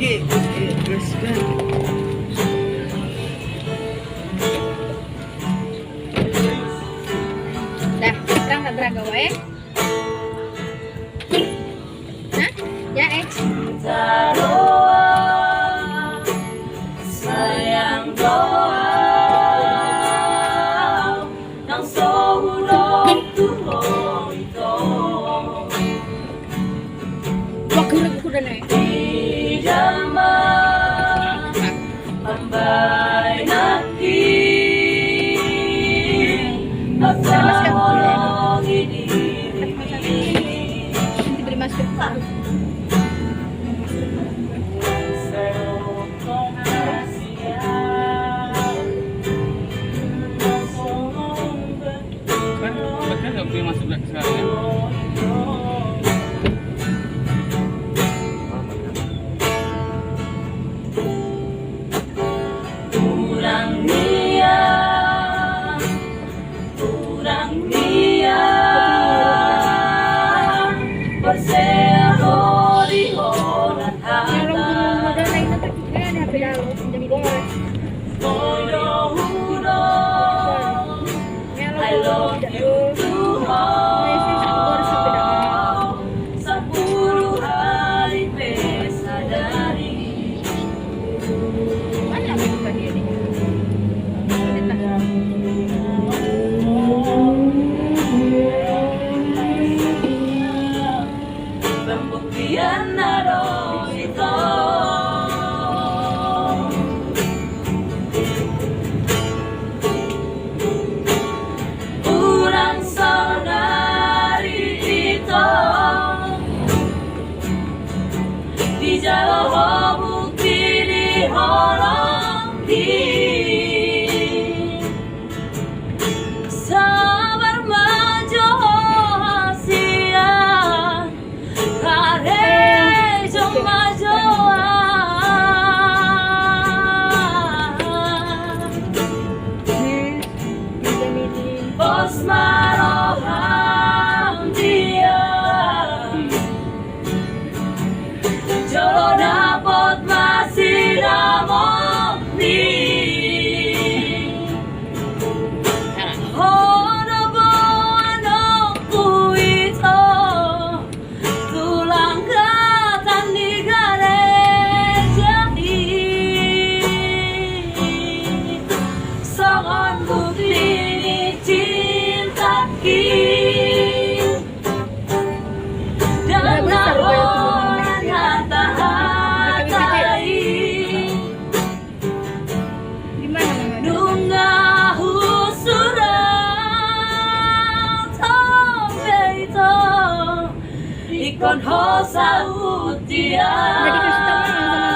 Oke, terus kan. Dah, sekarang tak berangga wae. Hah? Ya, sayang doa nang sohulong tulong ito Wag gerak ko na eh. di zaman ambay natin pagkawang inibig Nanti beri masker. Kan obatnya nggak boleh masuk ke sekarang ya. Kurang niat berseho di horat Meron hata mo na lain na takikaya na pilalo. Dami ko nga. Hudo I love you too sa puro hari pesadari Ano ba yung kanina? pembuktian naro ito urang saudari ito di jauh bukti di holong di sabar majo hasia kare majoa bos maroham dia jolo dapat masih damok di hono boano ito tulang katan di gereja di sangat bukti cinta dan nawan hata-hatai Di mana mga? nunga husurat beito ikon ho sa Hindi utian kasi tama ng